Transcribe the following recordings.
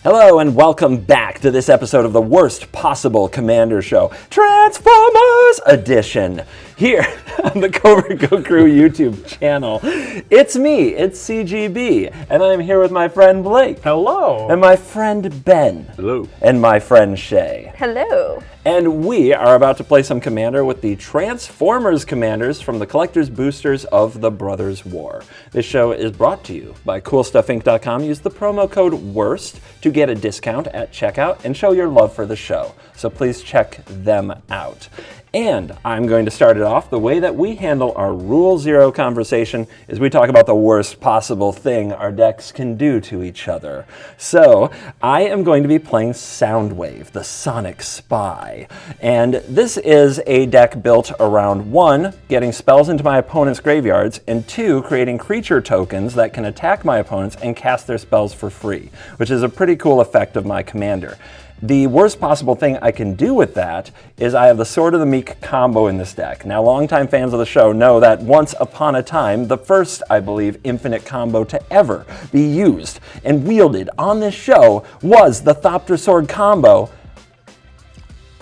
Hello and welcome back to this episode of the worst possible Commander Show, Transformers Edition, here on the Covertgoblue YouTube channel. It's me, it's CGB, and I'm here with my friend Blake. Hello. And my friend Ben. Hello. And my friend Shea. Hello. And we are about to play some Commander with the Transformers Commanders from the Collector's Boosters of the Brothers War. This show is brought to you by CoolStuffInc.com. Use the promo code WORST to get a discount at checkout and show your love for the show. So please check them out. And I'm going to start it off the way that we handle our Rule Zero conversation is we talk about the worst possible thing our decks can do to each other. So I am going to be playing Soundwave, the Sonic Spy. And this is a deck built around 1, getting spells into my opponent's graveyards, and 2, creating creature tokens that can attack my opponents and cast their spells for free, which is a pretty cool effect of my commander. The worst possible thing I can do with that is I have the Sword of the Meek combo in this deck. Now, longtime fans of the show know that once upon a time, the first, I believe, infinite combo to ever be used and wielded on this show was the Thopter Sword combo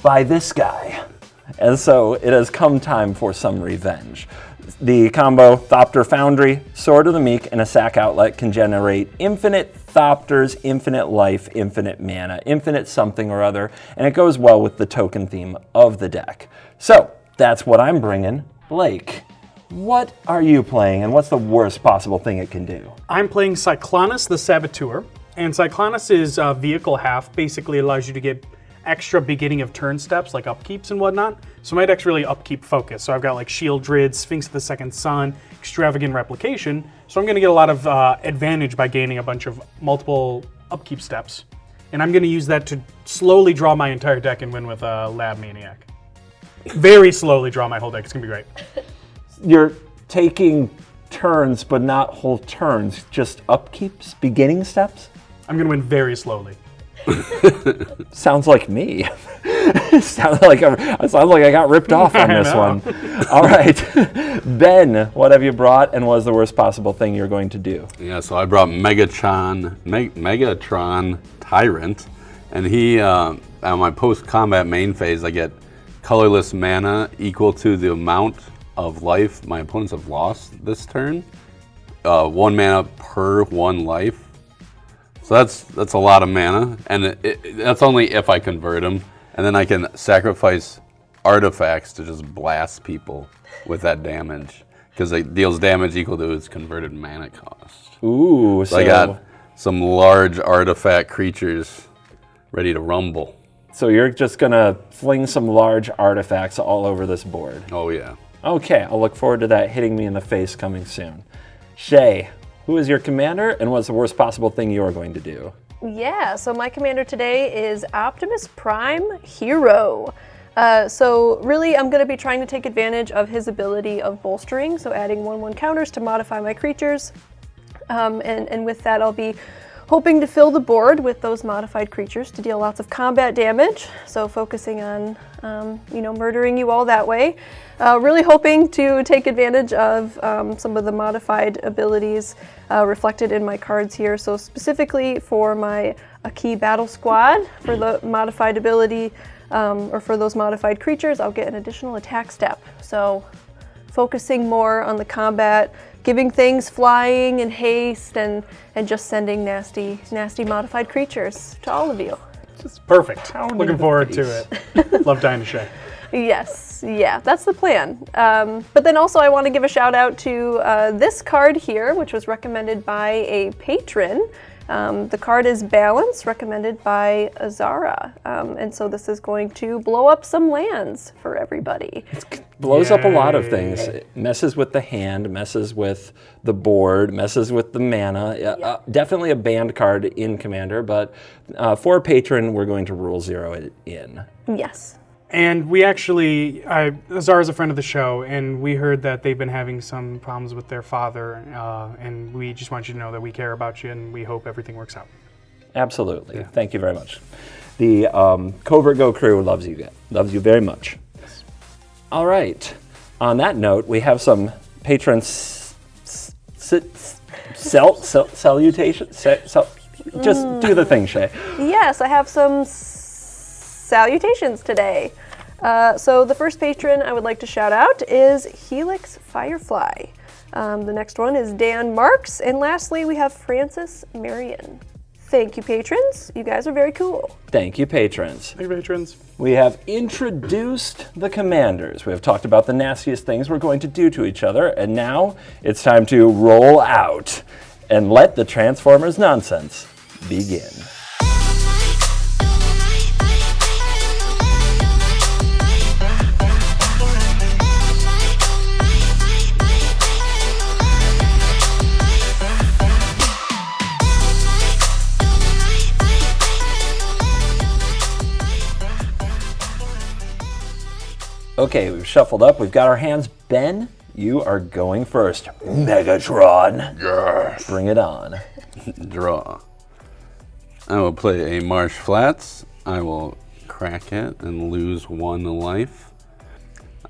by this guy. And so it has come time for some revenge. The combo Thopter Foundry, Sword of the Meek, and a sack outlet can generate infinite Thopters, infinite life, infinite mana, infinite something or other, and it goes well with the token theme of the deck. So that's what I'm bringing. Blake, what are you playing, and what's the worst possible thing it can do? I'm playing Cyclonus the Saboteur, and Cyclonus' vehicle half basically allows you to get extra beginning of turn steps like upkeeps and whatnot. So my deck's really upkeep focused. So I've got like Shield Drid, Sphinx of the Second Sun, Extravagant Replication. So I'm going to get a lot of advantage by gaining a bunch of multiple upkeep steps. And I'm going to use that to slowly draw my entire deck and win with Lab Maniac. Very slowly draw my whole deck. It's going to be great. You're taking turns, but not whole turns, just upkeeps, beginning steps? I'm going to win very slowly. Sounds like me. sounds like I got ripped off on this one. All right, Ben, what have you brought, and what is the worst possible thing you're going to do? Yeah, so I brought Megatron Tyrant, and he on my post-combat main phase, I get colorless mana equal to the amount of life my opponents have lost this turn. 1 mana per 1 life. So that's a lot of mana, and that's only if I convert them, and then I can sacrifice artifacts to just blast people with that damage, because it deals damage equal to its converted mana cost. Ooh, so I got some large artifact creatures ready to rumble. So you're just gonna fling some large artifacts all over this board. Oh yeah. Okay, I'll look forward to that hitting me in the face coming soon. Shay, who is your commander, and what's the worst possible thing you're going to do? Yeah, so my commander today is Optimus Prime Hero. So really, I'm going to be trying to take advantage of his ability of bolstering, so adding 1/1 counters to modify my creatures. And with that, I'll be hoping to fill the board with those modified creatures to deal lots of combat damage. So focusing on, murdering you all that way. Really hoping to take advantage of some of the modified abilities reflected in my cards here. So specifically for my key battle squad, for the modified ability, or for those modified creatures, I'll get an additional attack step. So focusing more on the combat, giving things flying and haste, and just sending nasty modified creatures to all of you. Just perfect. Looking forward to it. Love dying to Shea. Yes, yeah, that's the plan. But then also I want to give a shout out to this card here, which was recommended by a patron. The card is Balance, recommended by Azara. And so this is going to blow up some lands for everybody. It blows up a lot of things. It messes with the hand, messes with the board, messes with the mana. Definitely a banned card in Commander, but for a patron, we're going to Rule Zero it in. Yes. And we actually, Azara's a friend of the show, and we heard that they've been having some problems with their father, and we just want you to know that we care about you, and we hope everything works out. Absolutely. Yeah. Thank you very much. The Covertgoblue crew loves you very much. Yes. All right. On that note, we have some patron salutations. Just do the thing, Shea. Yes, I have some salutations today. So the first patron I would like to shout out is Helix Firefly. The next one is Dan Marks. And lastly, we have Francis Marion. Thank you, patrons. You guys are very cool. Thank you, patrons. Hey, patrons. We have introduced the commanders. We have talked about the nastiest things we're going to do to each other, and now it's time to roll out and let the Transformers nonsense begin. Okay, we've shuffled up. We've got our hands. Ben, you are going first. Megatron. Yes. Bring it on. Draw. I will play a Marsh Flats. I will crack it and lose 1 life.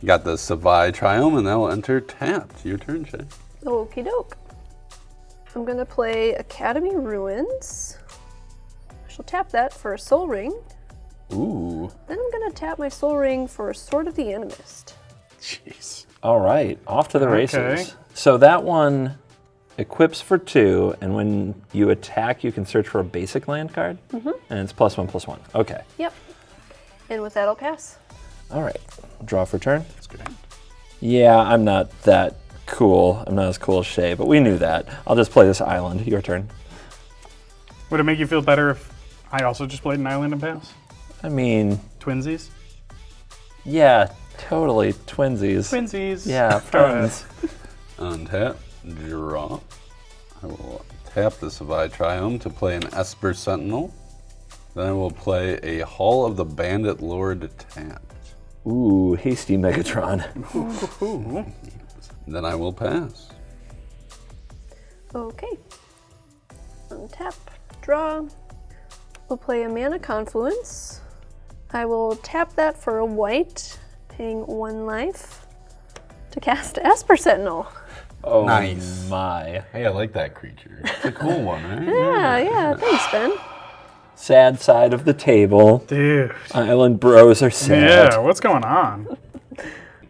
I got the Savai Triumph, and I will enter tapped. Your turn, Shea. Okie doke. I'm going to play Academy Ruins. I shall tap that for a Soul Ring. Ooh. Then I'm going to tap my Soul Ring for Sword of the Animist. Jeez. All right, off to the races. Okay. So that one equips for 2, and when you attack, you can search for a basic land card, and it's +1/+1. Okay. Yep. And with that, I'll pass. All right. Draw for turn. That's good. Yeah, I'm not that cool. I'm not as cool as Shea, but we knew that. I'll just play this island. Your turn. Would it make you feel better if I also just played an island and pass? I mean, Twinsies? yeah, totally. Twinsies. Twinsies. Yeah, Go ahead. friends. Untap, draw. I will tap the Savai Triumph to play an Esper Sentinel. Then I will play a Hall of the Bandit Lord tapped. Ooh, hasty Megatron. Ooh. Then I will pass. Okay. Untap, draw. We'll play a Mana Confluence. I will tap that for a white, paying 1 life to cast Esper Sentinel. Oh, Nice. my. Hey, I like that creature. It's a cool one, right? Yeah, thanks, Ben. Sad side of the table. Dude. Island bros are sad. Yeah, what's going on?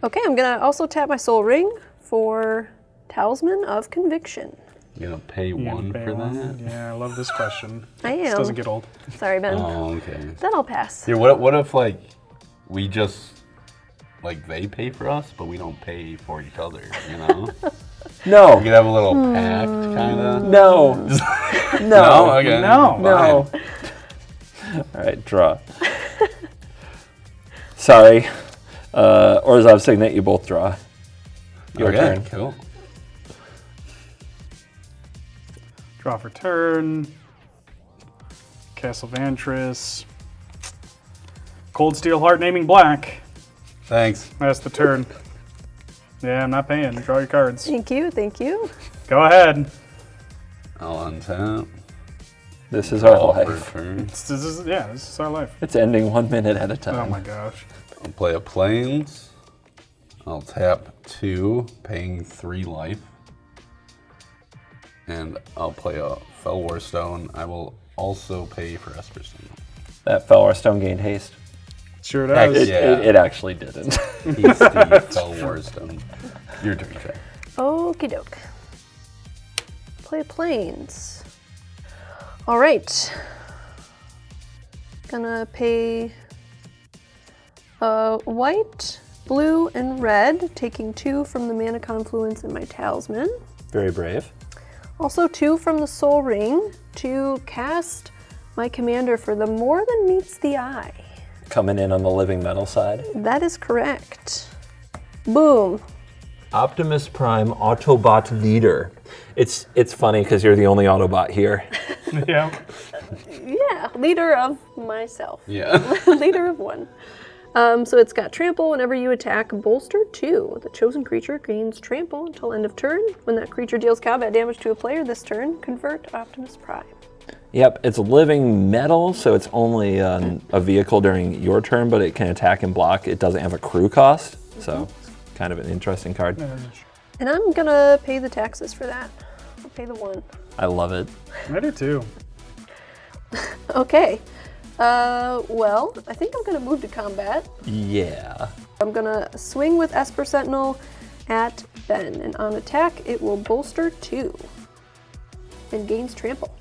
Okay, I'm gonna also tap my Soul Ring for Talisman of Conviction. You gonna pay 1 Pay for one. that? Yeah, I love this question. I This am. doesn't get old. Sorry, Ben. Oh, okay. Then I'll pass. Here, what if like we just like they pay for us, but we don't pay for each other? You know, No. we could have a little pact, kind of. No. No, No. okay. No. No. All right, draw. Sorry. Orzhov Signet, you both draw. Your Okay, turn. cool. Draw for turn. Castle Vantris. Cold Steel Heart naming black. Thanks. That's the turn. Yeah, I'm not paying. Draw your cards. Thank you, thank you. Go ahead. I'll untap. This is our Draw for life. turn. This is our life. It's ending 1 minute at a time. Oh my gosh. I'll play a Plains. I'll tap 2, paying 3 life. And I'll play a Felwar Stone. I will also pay for Esper Sentinel. That Felwar Stone gained haste. Sure It, does. Yeah. it actually didn't. He's the Felwar Stone. Your turn, Shea. Okie doke. Play Plains. All right. Gonna pay white, blue, and red, taking 2 from the Mana Confluence in my Talisman. Very brave. Also 2 from the Soul Ring to cast my commander for the More Than Meets the Eye. Coming in on the living metal side. That is correct. Boom. Optimus Prime Autobot Leader. It's funny because you're the only Autobot here. Yeah. Yeah, leader of myself. Yeah. Leader of 1. So it's got trample. Whenever you attack, bolster 2. The chosen creature gains trample until end of turn. When that creature deals combat damage to a player this turn, convert Optimus Prime. Yep, it's living metal, so it's only a vehicle during your turn, but it can attack and block. It doesn't have a crew cost, so it's kind of an interesting card. And I'm gonna pay the taxes for that. I'll pay the 1. I love it. I do too. Okay. Well, I think I'm gonna move to combat. Yeah. I'm gonna swing with Esper Sentinel at Ben, and on attack, it will bolster 2 and gains trample.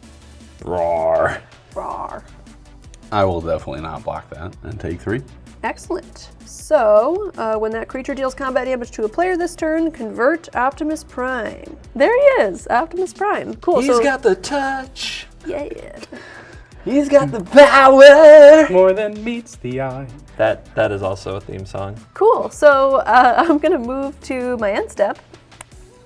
Roar. Rawr. I will definitely not block that and take 3. Excellent. So, when that creature deals combat damage to a player this turn, convert Optimus Prime. There he is, Optimus Prime. Cool. He's got the touch. Yeah. He's got the power. More than meets the eye. That is also a theme song. Cool. So I'm gonna move to my end step,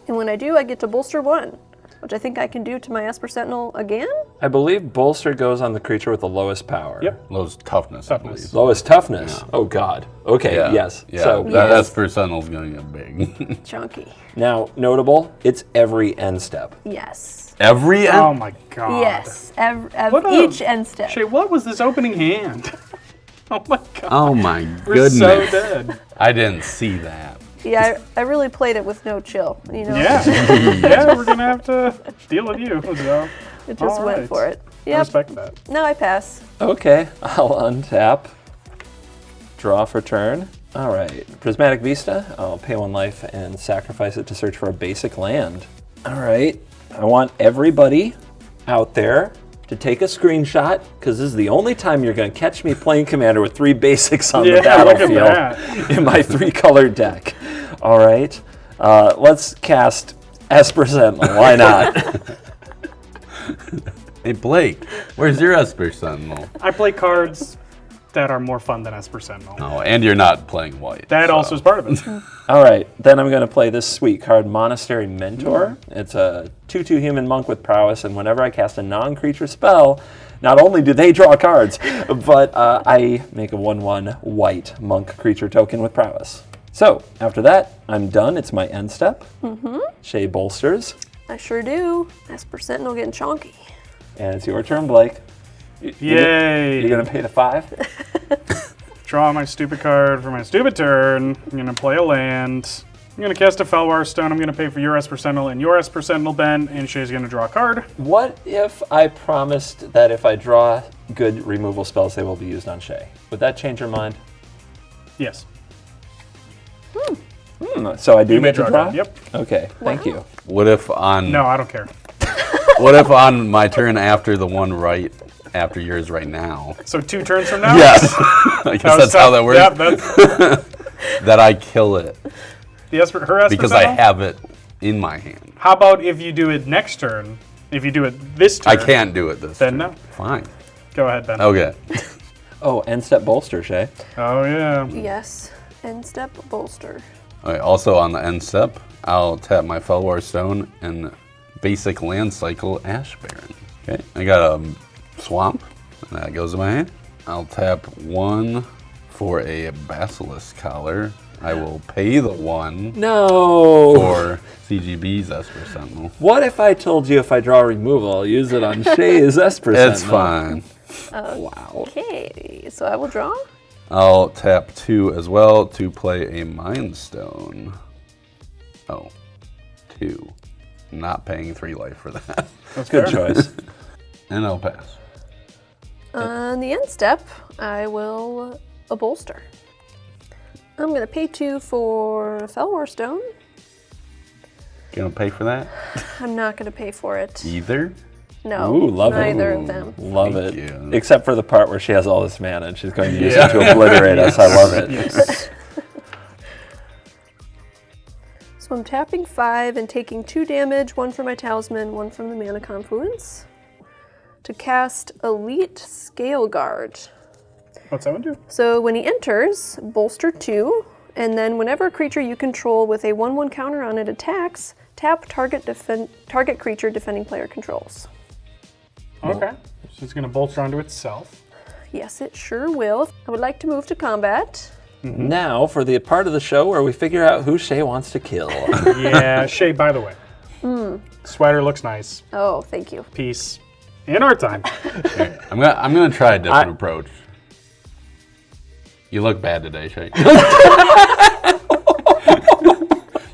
and when I do, I get to bolster 1, which I think I can do to my Esper Sentinel again. I believe bolster goes on the creature with the lowest power. Yep. Lowest toughness, I believe. Lowest toughness. Oh God. Okay. Yeah. Yes. Yeah. So That Esper Sentinel's going to get big. Chunky. now notable. It's every end step. Yes. Every Oh my god. Yes. What Each a- end step. Shay, what was this opening hand? Oh my god. Oh my We're goodness. so dead. I didn't see that. Yeah, I really played it with no chill. You know. Yeah. Yeah, we're gonna have to deal with you. So. It just All went right. for it. I Yep. respect that. No, I pass. Okay. I'll untap. Draw for turn. All right. Prismatic Vista. I'll pay 1 life and sacrifice it to search for a basic land. All right. I want everybody out there to take a screenshot, because this is the only time you're going to catch me playing Commander with 3 basics on the Look at battlefield that. in my 3-color deck. All right. Let's cast Esper Sentinel. Why not? Hey, Blake, where's your Esper Sentinel? I play cards that are more fun than Esper Sentinel. Oh, and you're not playing white. That so. also is part of it. All right, then I'm going to play this sweet card, Monastery Mentor. It's a 2/2 human monk with prowess, and whenever I cast a non-creature spell, not only do they draw cards, but I make a 1/1 white monk creature token with prowess. So, after that, I'm done. It's my end step. Shea bolsters, I sure do. Esper Sentinel getting chonky. and it's your turn, Blake. Yay. You're going to pay the 5? Draw my stupid card for my stupid turn. I'm gonna play a land. I'm gonna cast a Felwar Stone. I'm gonna pay for your Esper Sentinel and your Esper Sentinel, Ben, and Shay's gonna draw a card. What if I promised that if I draw good removal spells, they will be used on Shea? Would that change your mind? Yes. So I do You may get to draw a draw? card. Yep. Okay, thank you. What if on No, I don't care. What if on my turn after the one right after yours right now? So 2 turns from now? Yes. I guess was that's how tough. that works. Yep, that's That I kill it her Esper because I Sentinel? have it in my hand. How about if you do it next turn? If you do it this turn? I can't do it this Then turn. no. Fine. Go ahead, Ben. Okay. Oh, end step bolster, Shea. Oh, yeah. Yes. End step bolster. Okay. Also on the end step, I'll tap my Felwar Stone and basic land cycle Ash Baron. Okay. I got a swamp, and that goes in my hand. I'll tap 1 for a Basilisk Collar. I will pay the 1 No. for CGB's Esper Sentinel. What if I told you if I draw removal, I'll use it on Shea's Esper Sentinel? It's fine. Wow. Okay, so I will draw. I'll tap 2 as well to play a Mind Stone. Oh, 2. Not paying 3 life for that. That's Good fair. choice. And I'll pass. On the end step, I will bolster. I'm going to pay 2 for Felwar Stone. Gonna pay for that? I'm not going to pay for it. Either? No, Ooh, love it. neither of them. Love Thank it. you. Except for the part where she has all this mana and she's going to use it to obliterate us. I love it. Yes. So I'm tapping 5 and taking 2 damage, 1 from my Talisman, 1 from the Mana Confluence, to cast Elite Scale Guard. What's that one do? So when he enters, bolster 2, and then whenever a creature you control with a 1/1 counter on it attacks, tap target creature defending player controls. Okay. So it's going to bolster onto itself. Yes, it sure will. I would like to move to combat. Now for the part of the show where we figure out who Shea wants to kill. Yeah, Shay, by the way. Sweater looks nice. Oh, thank you. Peace. In our time. Okay, I'm gonna try a different approach. You look bad today, Shay.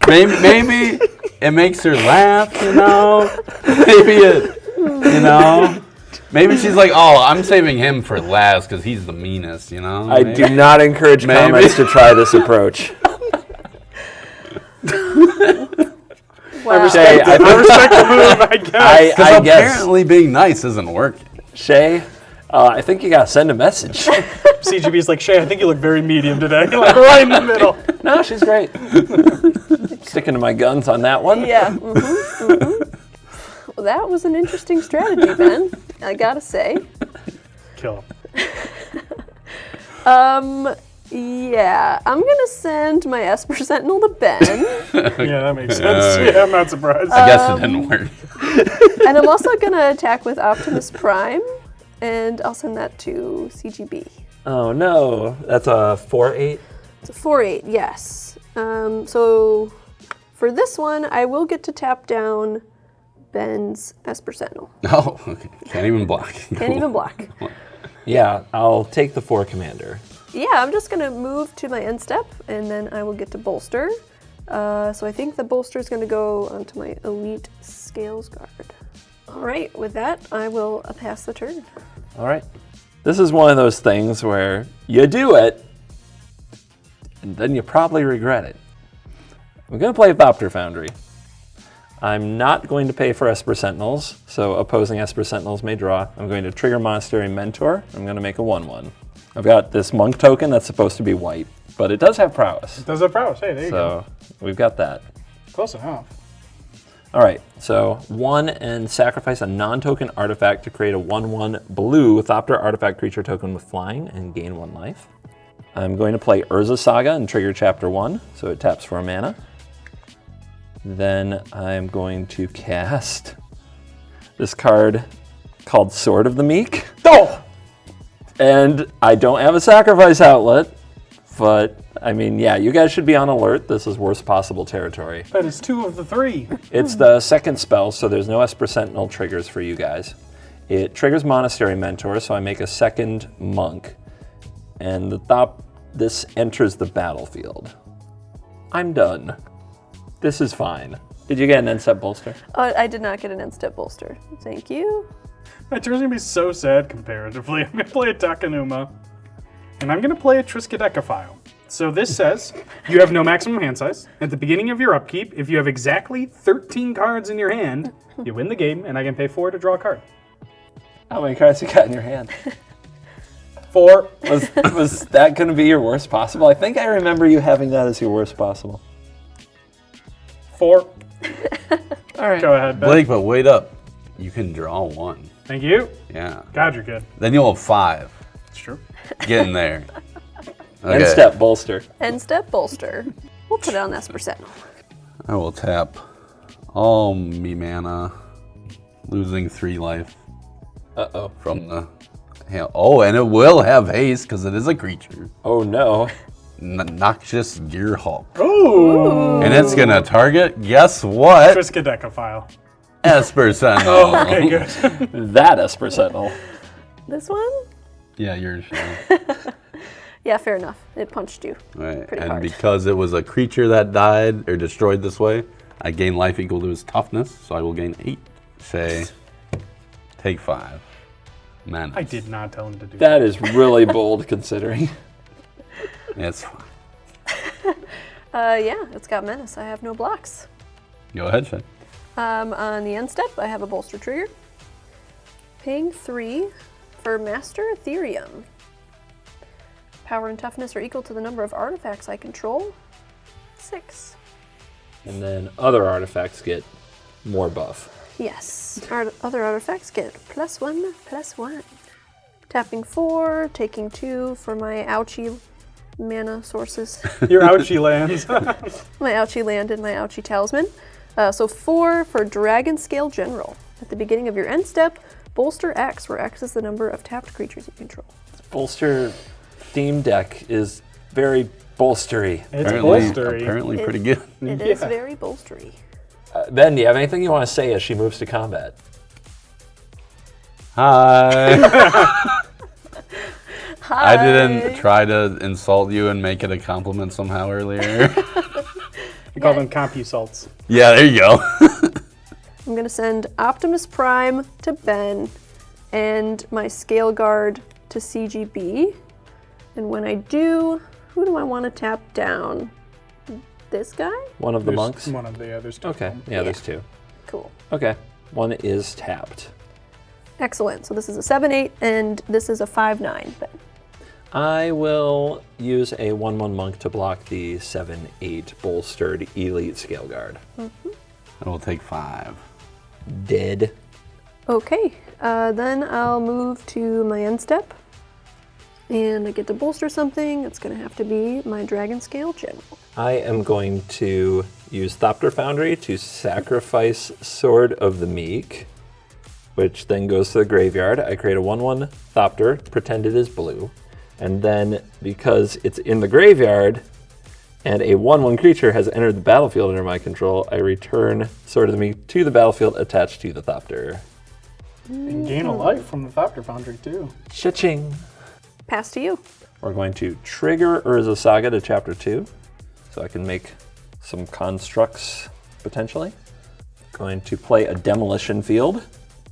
maybe it makes her laugh, you know? Maybe it, you know? Maybe she's like, oh, I'm saving him for last because he's the meanest, you know? I do not encourage comments to try this approach. Wow. Shea, I Respect the move, I guess. Because I guess, apparently being nice isn't working. Shea, I think you gotta send a message. CGB's like, Shea, I think you look very medium today. Like, right in the middle. No, she's great. Sticking to my guns on that one. Yeah. Well, that was an interesting strategy, Ben. I gotta say. Kill him. Yeah, I'm gonna send my Esper Sentinel to Ben, Yeah, that makes sense. Yeah, I'm not surprised. I guess it didn't work. and I'm also gonna attack with Optimus Prime, and I'll send that to CGB. Oh no, that's a 4/8. It's a 4/8, yes. So for this one, I will get to tap down Ben's Esper Sentinel. Oh, okay. Can't even block. Can't even block. Yeah, I'll take the 4 commander. Yeah, I'm just gonna move to my end step, and then I will get to bolster. So I think the bolster is gonna go onto my Elite Scales Guard. All right, with that, I will pass the turn. All right. This is one of those things where you do it, and then you probably regret it. I'm going to play Thopter Foundry. I'm not going to pay for Esper Sentinels, so opposing Esper Sentinels may draw. I'm going to trigger Monastery Mentor. I'm going to make a 1/1. I've got this Monk token that's supposed to be white, but it does have prowess. Does it prowess? Hey, there you go. So we've got that. Close enough. All right, so 1 and sacrifice a non-token artifact to create a 1/1 blue Thopter artifact creature token with flying and gain 1 life. I'm going to play Urza Saga and trigger Chapter 1, so it taps for a mana. Then I'm going to cast this card called Sword of the Meek. Oh! And I don't have a sacrifice outlet, but I mean, yeah, you guys should be on alert. This is worst possible territory. That is 2 of the 3. It's the second spell, so there's no Esper Sentinel triggers for you guys. It triggers Monastery Mentor, so I make a second Monk. And this enters the battlefield. I'm done. This is fine. Did you get an end step bolster? I did not get an end step bolster. Thank you. My turn's gonna be so sad comparatively. I'm gonna play a Takanuma, and I'm gonna play a Triskaidekaphile. So this says, you have no maximum hand size. At the beginning of your upkeep, if you have exactly 13 cards in your hand, you win the game, and I can pay 4 to draw a card. How many cards you got in your hand? 4. Was that going to be your worst possible? I think I remember you having that as your worst possible. 4. All right. Go ahead, Ben. Blake, but wait up. You can draw 1. Thank you. Yeah. God, you're good. Then you'll have 5. It's true. Get in there. End step bolster. End step bolster. We'll put it on Esper Sentinel. I will tap all me mana, losing 3 life Uh-oh. from the... Oh, and it will have haste because it is a creature. Oh, no. Noxious Gearhulk. Ooh. And it's going to target, guess what? Triskaidekaphile. Esper Sentinel. Oh, okay, good. That Esper Sentinel. This one? Yeah, yours. Yeah, fair enough. It punched you. Right. Pretty And hard. because it was a creature that died or destroyed this way, I gain life equal to his toughness, so I will gain 8. Say, take 5. Man, I did not tell him to do That is really bold considering. it's fine. Yeah, it's got menace. I have no blocks. Go ahead, Shea. On the end step, I have a bolster trigger. Paying 3 for Master Ethereum. Power and toughness are equal to the number of artifacts I control. 6. And then other artifacts get more buff. Yes. Other artifacts get +1/+1. Tapping 4, taking 2 for my ouchie mana sources. Your ouchie lands. My ouchie land and my ouchie talisman. So 4 for Dragon Scale General. At the beginning of your end step, bolster X, where X is the number of tapped creatures you control. Bolster theme deck is very bolstery. It's bolstery. Apparently pretty good. It is very bolstery. Ben, do you have anything you want to say as she moves to combat? Hi. Hi. I didn't try to insult you and make it a compliment somehow earlier. We call them compusalts. Yeah, there you go. I'm going to send Optimus Prime to Ben and my Scale Guard to CGB. And when I do, who do I want to tap down? This guy? One of the monks? One of the others. Okay, yeah, there's 2. Cool. Okay, one is tapped. Excellent. So this is a 7/8, and this is a 5/9. I will use a 1/1 monk to block the 7/8 bolstered elite scale guard. I will take 5. Dead. Okay, then I'll move to my end step, and I get to bolster something. It's going to have to be my Dragon Scale General. I am going to use Thopter Foundry to sacrifice Sword of the Meek, which then goes to the graveyard. I create a 1/1 Thopter, pretend it is blue, and then because it's in the graveyard and a 1/1 creature has entered the battlefield under my control, I return Sword of the Meek to the battlefield attached to the Thopter. And gain a life from the Thopter Foundry, too. Cha-ching! Pass to you. We're going to trigger Urza Saga to Chapter 2, so I can make some constructs, potentially. Going to play a Demolition Field,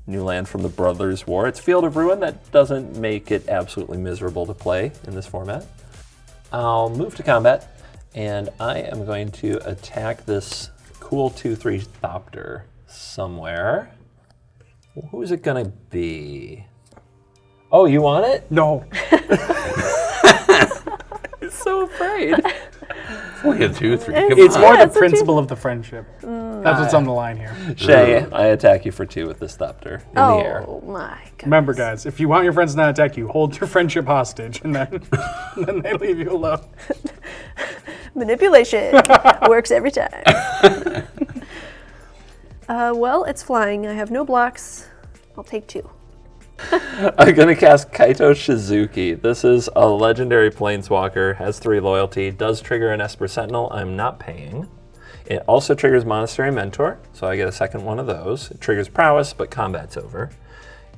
new land from the Brothers' War. It's Field of Ruin. That doesn't make it absolutely miserable to play in this format. I'll move to combat, and I am going to attack this cool 2/3 Thopter somewhere. Who is it gonna be? Oh, you want it? No. I'm so afraid. Only a 2/3. It's more the it's a principle of the friendship. That's what's on the line here. Shay, I attack you for 2 with this Thopter in the air. Oh my god. Remember, guys, if you want your friends to not attack you, hold your friendship hostage, and then, then they leave you alone. Manipulation works every time. Well, it's flying. I have no blocks. I'll take 2. I'm gonna cast Kaito Shizuki. This is a legendary planeswalker, has 3 loyalty, does trigger an Esper Sentinel. I'm not paying. It also triggers Monastery Mentor, so I get a second one of those. It triggers Prowess, but combat's over.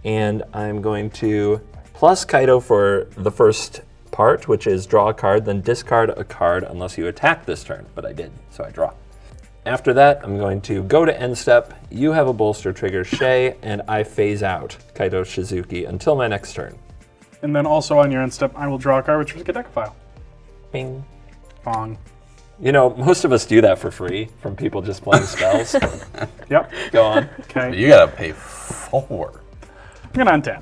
And I'm going to plus Kaito for the first part, which is draw a card, then discard a card unless you attack this turn, but I did, so I draw. After that, I'm going to go to end step. You have a bolster trigger, Shay, and I phase out Kaito Shizuki until my next turn. And then also on your end step, I will draw a card, which is a deck file. Bing. Bong. You know, most of us do that for free from people just playing spells. Yep. Go on. Okay. You gotta pay 4. I'm gonna untap.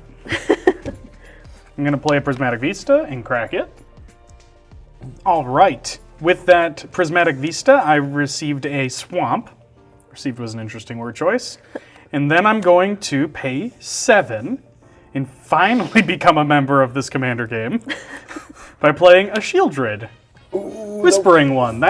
I'm gonna play a Prismatic Vista and crack it. All right. With that Prismatic Vista, I received a Swamp. Received was an interesting word choice. And then I'm going to pay 7 and finally become a member of this Commander game by playing a Shieldred. Whispering one.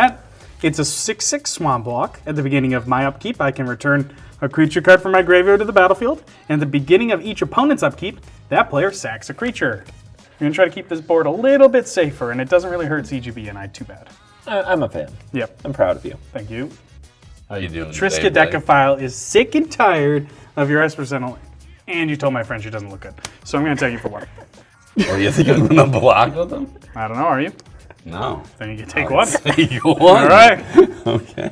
It's a 6/6 Swamp block. At the beginning of my upkeep, I can return a creature card from my graveyard to the battlefield. And at the beginning of each opponent's upkeep, that player sacks a creature. I'm going to try to keep this board a little bit safer, and it doesn't really hurt CGB, and too bad. I'm a fan. Yep. I'm proud of you. Thank you. How you doing Triska today, Blake? Decaphile is sick and tired of your Esper Sentinel, and you told my friend she doesn't look good. So I'm going to take you for 1. Well, you think I'm gonna block with them? I don't know, are you? No. Then you can take 1. Take 1. All right. Okay.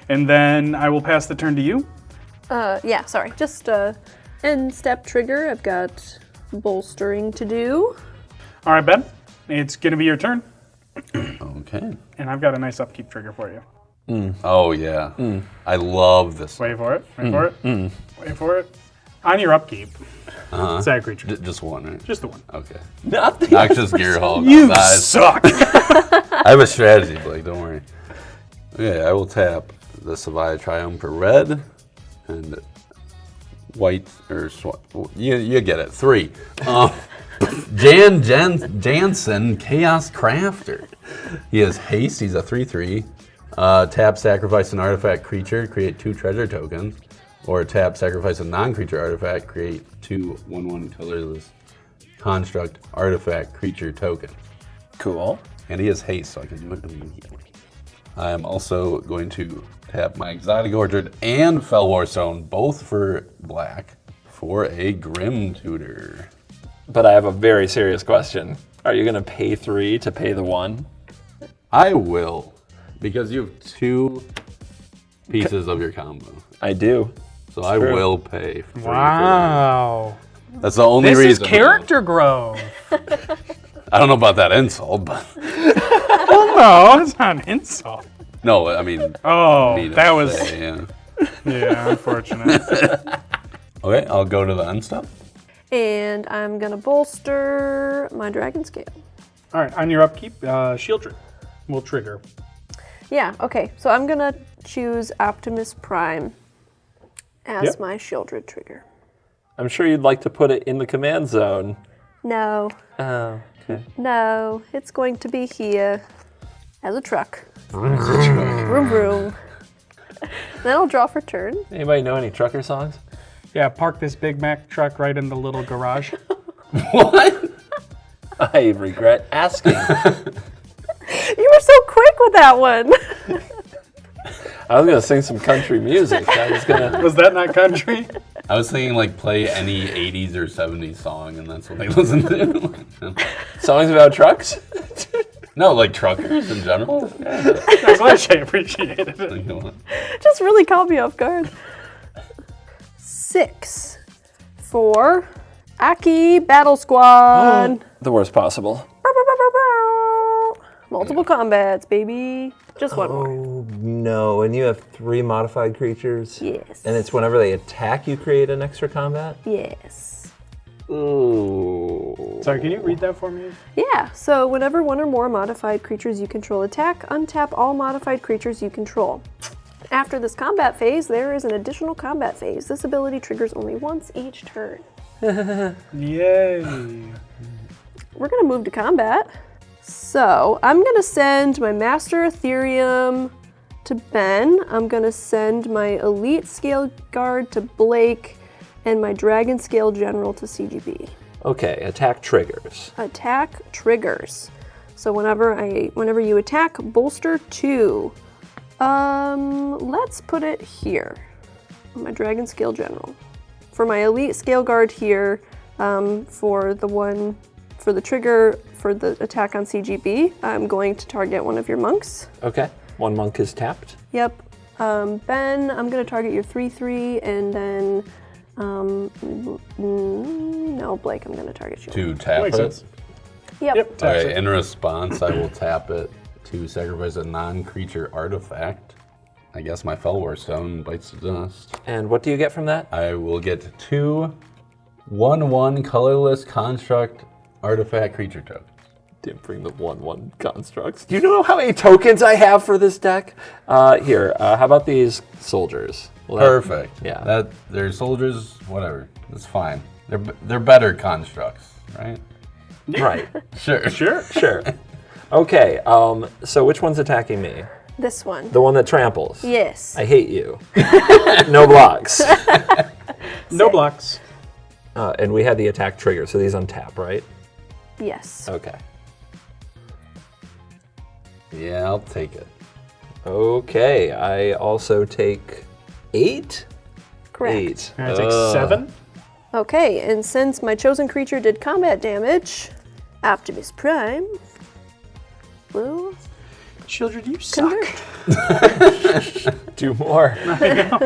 And then I will pass the turn to you. Yeah, sorry. Just end step trigger. I've got bolstering to do. All right, Ben. It's going to be your turn. Okay. And I've got a nice upkeep trigger for you. Oh, yeah. I love this. Wait for it. Wait for it. Wait for it. On your upkeep, sack creature. Just 1, right? Just the 1. Okay. Not the Noxious Gearhulk. You Nice. suck. I have a strategy, Blake. Don't worry. Okay, I will tap the Savaya Triumph for red and white or you get it. 3. Jansen Chaos Crafter. He has haste. He's a 3/3. Tap, sacrifice an artifact creature, create 2 treasure tokens. Or tap, sacrifice a non-creature artifact, create 2 1/1 colorless construct artifact creature tokens. Cool. And he has haste, so I can do it immediately. I am also going to tap my Exotic Orchard and Fell Warstone, both for black, for a Grim Tutor. But I have a very serious question. Are you going to pay 3 to pay the 1? I will, because you have 2 pieces of your combo. I do. So I true. will pay 3 Wow. That's the only This reason. is character growth. I don't know about that insult, but No, it's not an insult. no, I mean. Oh, needless that to was say, yeah. yeah, unfortunate. Okay, I'll go to the end step. And I'm gonna bolster my dragon scale. All right, on your upkeep, shield trick will trigger. Yeah, okay. So I'm gonna choose Optimus Prime as my shieldred trigger. I'm sure you'd like to put it in the command zone. No, Oh, okay. no, it's going to be here as a truck. Vroom vroom. Then I'll draw for turn. Anybody know any trucker songs? Yeah, park this Big Mac truck right in the little garage. What? I regret asking. You were so quick with that one. I was gonna sing some country music. I was gonna. Was that not country? I was thinking like play any 80s or 70s song, and that's what they listen to. Songs about trucks? No, like truckers in general. Yeah. I'm glad Shea appreciated it. Like, come on. Just really caught me off guard. 6 for Aki Battle Squad. The worst possible. Multiple combats, baby. Just one more. Oh, no. And you have 3 modified creatures? Yes. And it's whenever they attack, you create an extra combat? Yes. Ooh. Sorry, can you read that for me? Yeah, so whenever one or more modified creatures you control attack, untap all modified creatures you control. After this combat phase, there is an additional combat phase. This ability triggers only once each turn. Yay. We're gonna move to combat. So I'm gonna send my Master Ethereum to Ben. I'm gonna send my Elite Scale Guard to Blake, and my Dragon Scale General to CGB. Okay, attack triggers. Attack triggers. So whenever you attack, bolster 2. Let's put it here. My Dragon Scale General. For my Elite Scale Guard here, for the trigger for the attack on CGB, I'm going to target one of your monks. Okay, 1 monk is tapped. Yep. Ben, I'm going to target your 3/3, and then, no, Blake, I'm going to target you. To tap Makes it. sense. Yep. Yep, taps Okay, it. in response, I will tap it to sacrifice a non-creature artifact. I guess my Fellwar Stone bites the dust. And what do you get from that? I will get 2 1/1 colorless construct artifact creature tokens. Didn't bring the 1/1 constructs. Do you know how many tokens I have for this deck? Here, how about these soldiers? Well, that- Perfect. yeah. They're soldiers, whatever. That's fine. They're better constructs, right? Right. Sure. Sure. Okay, so which one's attacking me? This one. The one that tramples? Yes. I hate you. No blocks. No blocks. And we had the attack trigger, so these untap, right? Yes. Okay. Yeah, I'll take it. Okay, I also take 8? Correct. 8. And I take 7. Okay, and since my chosen creature did combat damage, Optimus Prime will Children, you suck. convert. 2 more.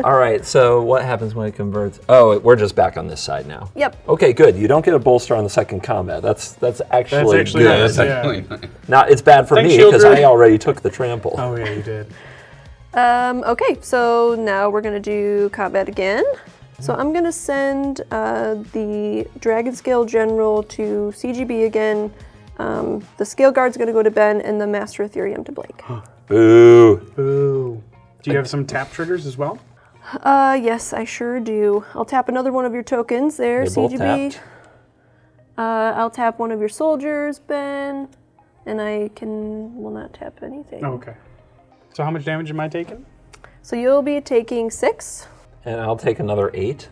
All right, so what happens when it converts? Oh, we're just back on this side now. Yep. Okay, good. You don't get a bolster on the second combat. That's actually actually good. Yeah, nice. that's Yeah. actually nice. Now, it's bad for Thanks, me because children. I already took the trample. Oh, yeah, you did. Okay, so now we're gonna do combat again. So I'm gonna send the Dragon Scale General to CGB again. The Scale Guard's gonna go to Ben, and the Master Ethereum to Blake. Boo. Ooh. Do you have some tap triggers as well? Yes, I sure do. I'll tap another one of your tokens there, They both CGB. tapped. I'll tap one of your soldiers, Ben, and will not tap anything. Oh, okay. So how much damage am I taking? So you'll be taking 6, And I'll take another 8.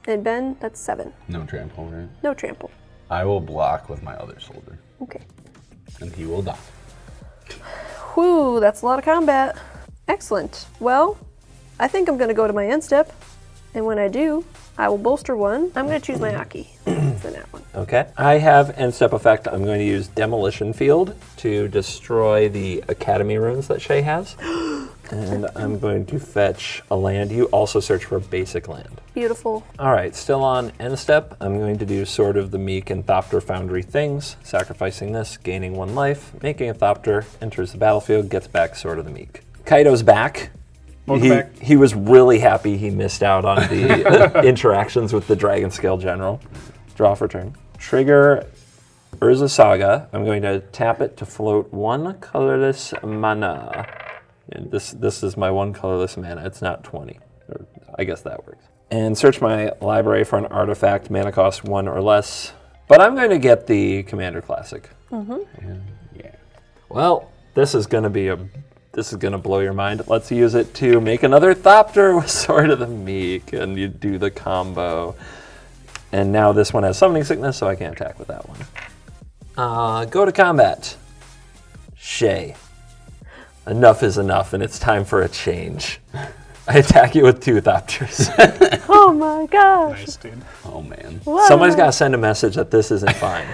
and Ben, that's 7. No trample, right? No trample. I will block with my other soldier, Okay. and he will die. Whew, that's a lot of combat. Excellent. Well, I think I'm going to go to my end step, and when I do, I will bolster 1. I'm going to choose my Aki for that one. Okay. I have end step effect. I'm going to use Demolition Field to destroy the Academy runes that Shea has. And I'm going to fetch a land. You also search for a basic land. Beautiful. All right, still on end step. I'm going to do Sword of the Meek and Thopter Foundry things. Sacrificing this, gaining 1 life, making a Thopter, enters the battlefield, gets back Sword of the Meek. Kaido's back. Welcome back. He was really happy he missed out on the interactions with the Dragon Scale General. Draw for turn. Trigger Urza Saga. I'm going to tap it to float 1 colorless mana. And this is my 1 colorless mana. It's not 20. Or I guess that works. And search my library for an artifact, mana cost 1 or less. But I'm going to get the Commander Classic. Yeah. Well, this is going to blow your mind. Let's use it to make another Thopter with Sword of the Meek, and you do the combo. And now this one has Summoning Sickness, so I can't attack with that one. Go to combat. Shea. Enough is enough, and it's time for a change. I attack you with 2 Thopters. Oh my gosh. Nice, dude. Oh, man. What? Somebody's got to send a message that this isn't fine.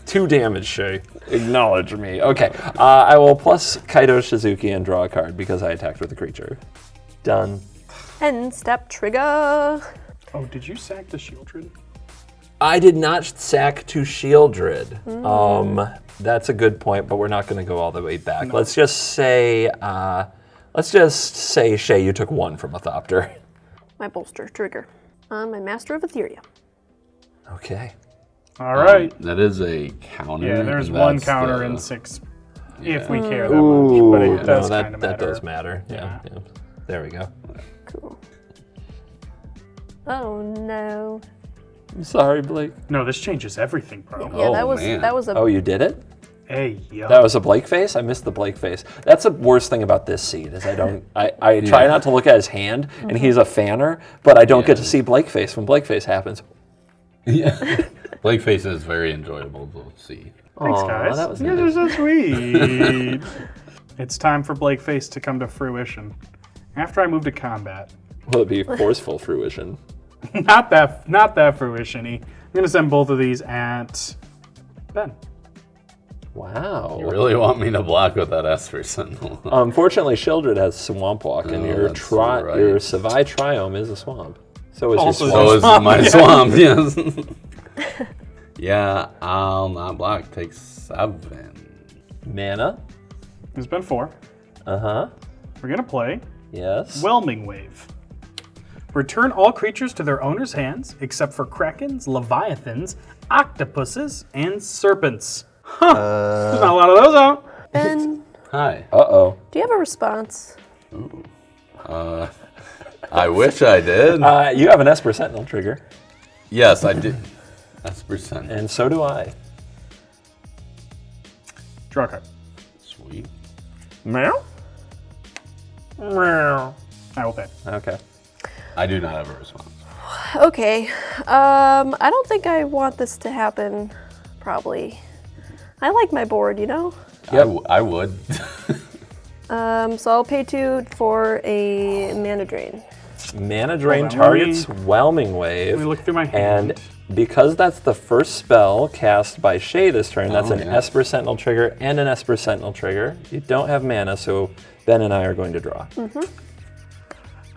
2 damage, Shea. Acknowledge me. Okay, I will plus Kaido Shizuki and draw a card because I attacked with a creature. Done. End step trigger. Oh, did you sack the Shieldred? I did not sack to Shieldred. That's a good point, but we're not going to go all the way back. No. Let's just say Shea, you took 1 from a Thopter. My bolster trigger on my Master of Etheria. Okay. All right. That is a counter. Yeah, there's and 1 that's counter the- in 6, if Yeah. we care that much. But it does no, kind of that matter. does matter. Yeah. There we go. Cool. Oh no. I'm sorry, Blake. No, this changes everything, bro. Yeah, Oh, that was man. a Oh, you did it? Hey, yo. That was a Blake face? I missed the Blake face. That's the worst thing about this seed is I try not to look at his hand, and he's a fanner, but I don't get to see Blake face when Blake face happens. Yeah. Blake face is very enjoyable to see. Thanks, Aw, guys. that was You guys are so sweet. It's time for Blake face to come to fruition. After I move to combat. Will it be forceful fruition? Not that fruition-y. I'm gonna send both of these at Ben. Wow. You really want me to block with that Esper Sentinel? Unfortunately, Shieldred has Swamp Walk, and Oh, your that's right. Savai Triome is a swamp. So is Also your So swamp. is Swamp, my yeah. swamp, yes. Yeah, I'll not block. Take 7. Mana. There's been 4. Uh-huh. We're gonna play Yes. Whelming Wave. Return all creatures to their owner's hands, except for krakens, leviathans, octopuses, and serpents. Huh. There's not a lot of those out. Ben, Hi. Uh-oh. do you have a response? I wish I did. You have an Esper Sentinel trigger, Yes, I did. Esper Sentinel. and so do I. Draw a card. Sweet. Meow? I will pay. Okay. I do not have a response. Okay. I don't think I want this to happen, probably. I like my board, you know? Yep. I would. So I'll pay 2 for a mana drain. Mana Drain Hold on, targets Whelming Wave. Let me look through my hand. And because that's the first spell cast by Shea this turn, that's Oh, an yeah. Esper Sentinel trigger and an Esper Sentinel trigger. You don't have mana, so Ben and I are going to draw.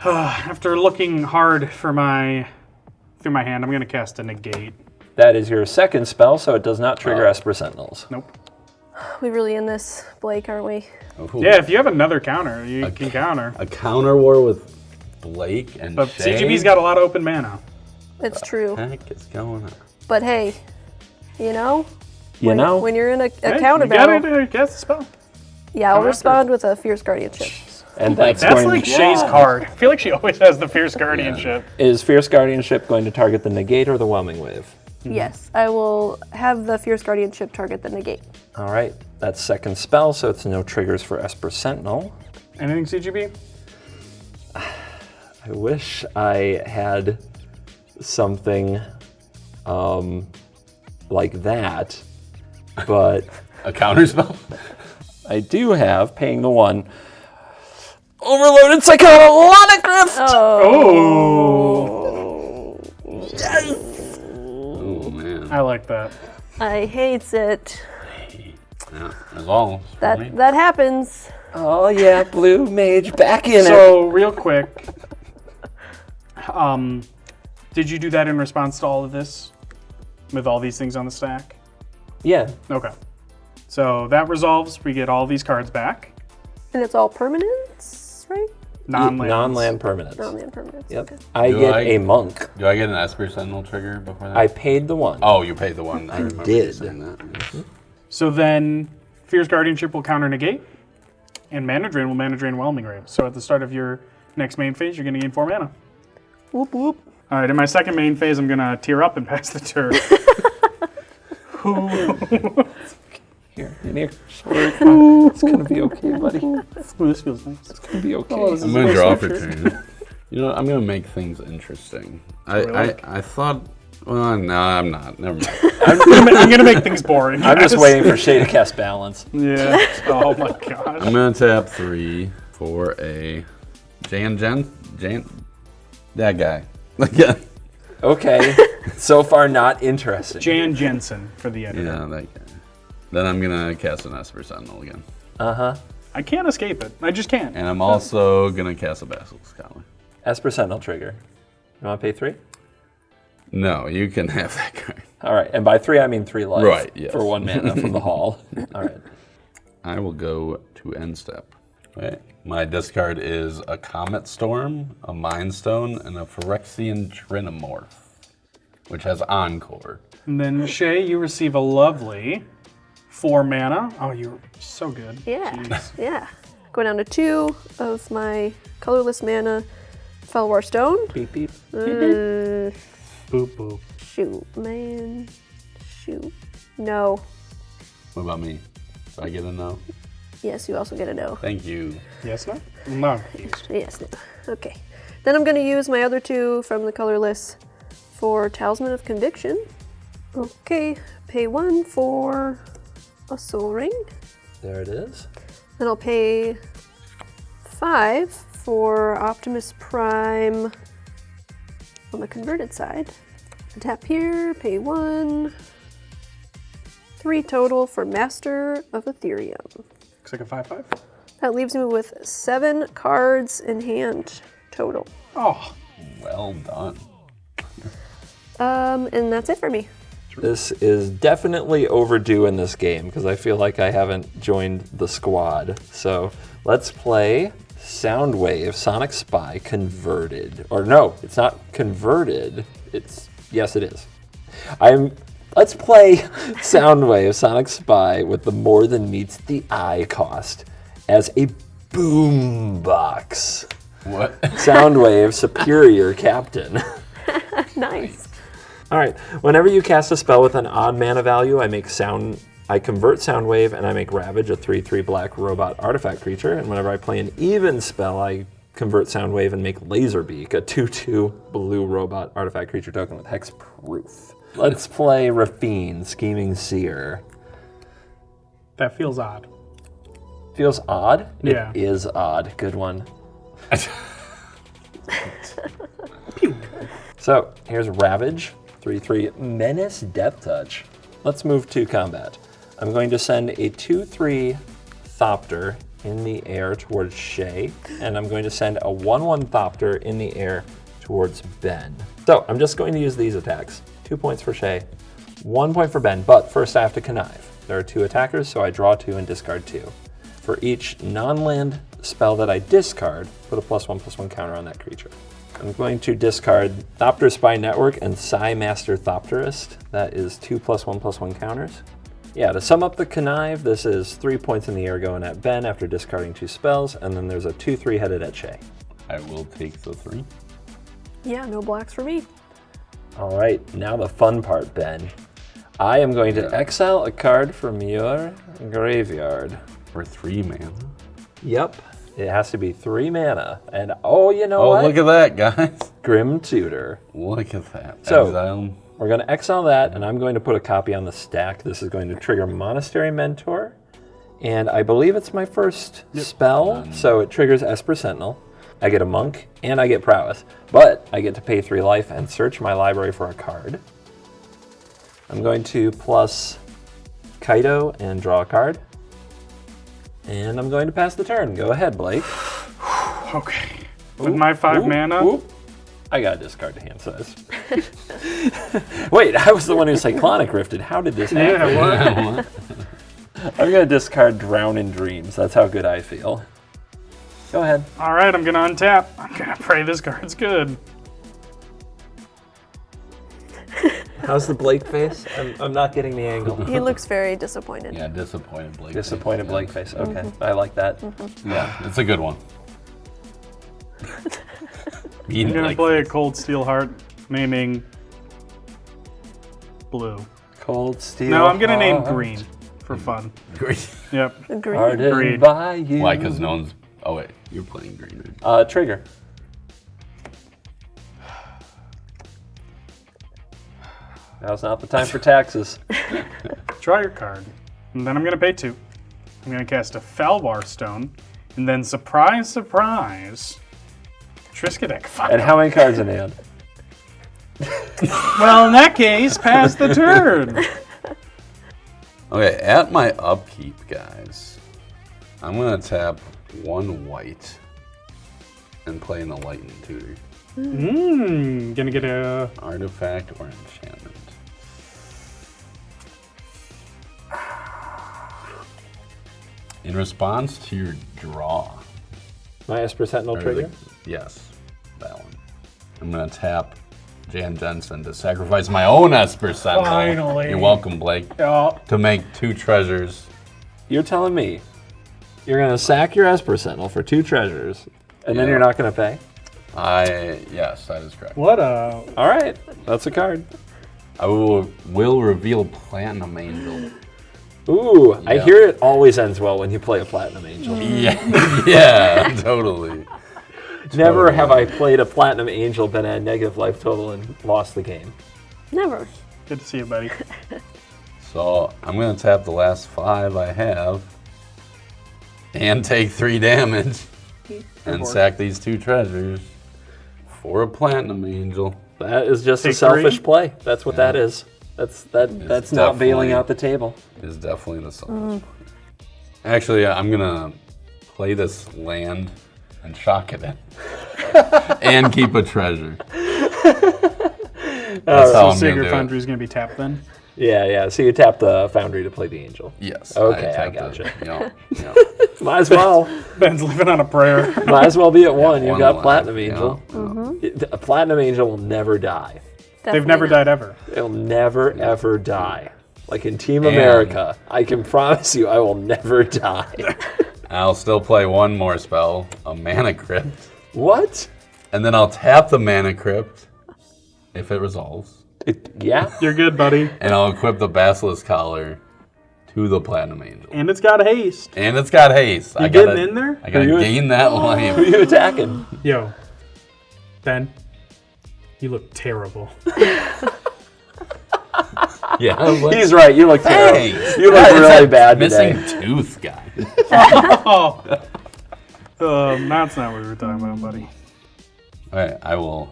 After looking hard for through my hand, I'm gonna cast a negate. That is your second spell, so it does not trigger Esper Sentinels. Nope. We really in this, Blake, aren't we? Ooh. Yeah, if you have another counter, you can counter. A counter war with Blake and But Shea? CGB's got a lot of open mana. It's true. What the heck is going on? But hey, you know? You know? When you're in a Hey, counter you gotta battle, cast the spell. yeah, I'll after. respond with a Fierce Guardianship. And that's That's going like Shea's card. I feel like she always has the Fierce Guardianship. Is Fierce Guardianship going to target the negate or the Whelming Wave? Yes, I will have the Fierce Guardianship target the negate. All right, that's second spell, so it's no triggers for Esper Sentinel. Anything CGB? I wish I had something like that, but A counter spell? I do have, paying the 1, Overloaded Cyclonic Rift! Oh, Oh, man. I like that. I hates it. Yeah, that's all. That happens. Oh yeah, blue mage back in it. So real quick, did you do that in response to all of this? With all these things on the stack? Yeah. Okay. So that resolves, we get all these cards back. And it's all permanents, right? Non-land permanents. Non-land permanents. Yep. Okay. I get a monk. Do I get an Esper Sentinel trigger before that? I paid the one. Oh, you paid the one. I remember you did. saying that. So then Fierce Guardianship will counter negate, and Mana Drain will Mana Drain Whelming Rave. So at the start of your next main phase, you're going to gain 4 mana. Whoop whoop. All right, in my second main phase, I'm going to tier up and pass the turn. Here. It's gonna be okay, buddy. Ooh, this feels nice. It's gonna be okay. Oh, this I'm is going to a draw nice for sweatshirt. turn. You know, I'm going to make things interesting. Really? I thought, well, no, I'm not. Never mind. I'm going to make things boring. I'm just waiting for Shea to cast balance. Yeah. Oh my gosh. I'm going to tap 3 for a Jan, that guy. Yeah, Okay. So far, not interesting. Jan Jensen for the editor. that guy. Then I'm going to cast an Esper Sentinel again. Uh-huh. I can't escape it. I just can't. And I'm also going to cast a Basilisk Scholar. Esper Sentinel trigger. You want to pay 3? No, you can have that card. All right. And by 3, I mean 3 life. Right, yes. For 1 mana from the hall. All right. I will go to end step. Okay. My discard is a Comet Storm, a Mind Stone, and a Phyrexian Trinomorph, which has Encore. And then Shea, you receive a lovely 4 mana. Oh, you're so good. Yeah. Jeez. Yeah. Go down to 2 of my colorless mana Felwar Stone. Beep, beep. Boop boop. Shoot, man. Shoot. No. What about me? Do I get a no? Yes, you also get a no. Thank you. Yes, no? No. Yes, no. Okay. Then I'm going to use my other 2 from the colorless for Talisman of Conviction. Okay. Pay 1 for a Soul Ring. There it is. Then I'll pay 5 for Optimus Prime on the converted side. Tap here, pay 1. 3 total for Master of Ethereum. Looks like a 5/5. That leaves me with 7 cards in hand total. Oh, Well done. And that's it for me. This is definitely overdue in this game because I feel like I haven't joined the squad. So let's play Soundwave Sonic Spy converted. Or no, it's not converted. Yes, it is. Let's play Soundwave Sonic Spy with the more than meets the eye cost as a boombox. What? Soundwave Superior Captain. Nice. All right. Whenever you cast a spell with an odd mana value, I convert Soundwave and I make Ravage, a 3/3 black robot artifact creature. And whenever I play an even spell, I convert Soundwave and make Laserbeak, a 2/2 blue robot artifact creature token with hexproof. Let's play Rafine, Scheming Seer. that feels odd. Feels odd? Yeah. It is odd. Good one. So here's Ravage, 3/3 Menace Death Touch. Let's move to combat. I'm going to send a 2/3 Thopter in the air towards Shea, and I'm going to send a 1/1 Thopter in the air towards Ben. So I'm just going to use these attacks. 2 points for Shea, 1 point for Ben, but first I have to connive. There are 2 attackers, so I draw 2 and discard 2. For each non-land spell that I discard, put a +1/+1 counter on that creature. I'm going to discard Thopter Spy Network and Psy Master Thopterist. That is 2 +1/+1 counters. Yeah, to sum up the connive, this is 3 points in the air going at Ben after discarding 2 spells, and then there's a 2/3 headed at Shea. I will take the 3. Yeah, no blocks for me. All right, now the fun part, Ben. I am going to exile a card from your graveyard. For 3 mana. Yep, it has to be 3 mana. And oh, you know Oh, what? look at that, guys. Grim Tutor. Look at that. So- Exile. We're going to exile that, and I'm going to put a copy on the stack. This is going to trigger Monastery Mentor, and I believe it's my first spell, so it triggers Esper Sentinel. I get a Monk, and I get Prowess, but I get to pay 3 life and search my library for a card. I'm going to plus Kaido and draw a card. And I'm going to pass the turn. Go ahead, Blake. Okay. With my 5 mana. Ooh. I got to discard the hand size. Wait, I was the one who Cyclonic Rifted. How did this happen? Yeah, what? I'm going to discard Drown in Dreams. That's how good I feel. Go ahead. All right, I'm going to untap. I'm going to pray this card's good. How's the Blake face? I'm not getting the angle. He looks very disappointed. Yeah, disappointed Blake. Disappointed Blake face. Okay, I like that. Yeah, it's a good one. I'm going to play a Cold Steel Heart, naming blue. Cold Steel. No, I'm going to name Heart. green for fun. Green. Yep. Agreed. Hardened Agreed. by you. Why? Because no one's. Oh wait, you're playing green. Right? Trigger. Now's not the time for taxes. Draw your card. And then I'm going to pay 2. I'm going to cast a Falbar Stone. And then, surprise, surprise, Triskaidek. Fuck. And how many cards in hand? Well, in that case, pass the turn. Okay, at my upkeep, guys, I'm gonna tap 1 white and play an Enlightened Tutor. Gonna get a... Artifact or enchantment. In response to your draw. My Esper Sentinel trigger? Yes, that one. I'm gonna tap Jan Jensen to sacrifice my own Esper Sentinel. Finally. You're welcome, Blake. Oh, To make 2 treasures. You're telling me you're going to sack your Esper Sentinel for 2 treasures, and then Yeah. you're not going to pay? Yes, that is correct. what a... All right, that's a card. I will reveal Platinum Angel. Ooh, I Yeah. hear it always ends well when you play a Platinum Angel. Yeah, yeah, totally. Never have I played a Platinum Angel, been at a negative life total, and lost the game. Never. Good to see you, buddy. So I'm gonna tap the last 5 I have and take 3 damage and sack these 2 treasures for a Platinum Angel. That is just a Take selfish 3? play. That's what that is. That's not bailing definitely- out the table. Is definitely the selfish play. Actually, I'm gonna play this land and shock it in. And keep a treasure. That's how So I'm Sacred gonna do Foundry it. is gonna be tapped then? Yeah. So you tap the Foundry to play the Angel. Yes. Okay, I tapped gotcha. it. Yeah. Might as well. Ben's living on a prayer. Might as well be at 1. You've one got life, Platinum yeah, Angel. yeah. A Platinum Angel will never die. They've never died ever. It'll never, ever die. Like in Team And- America, I can promise you I will never die. I'll still play 1 more spell, a Mana Crypt. What? And then I'll tap the Mana Crypt if it resolves. Yeah? You're good, buddy. And I'll equip the Basilisk Collar to the Platinum Angel. And it's got haste. And it's got haste. I getting gotta, in there? I gotta Are you- gain that Who are life. you attacking? Yo, Ben, you look terrible. Yeah. I was like, He's right. You look terrible. Thanks. You look It's really that bad missing today. tooth guy. Oh, that's not what we were talking about, buddy. All right, I will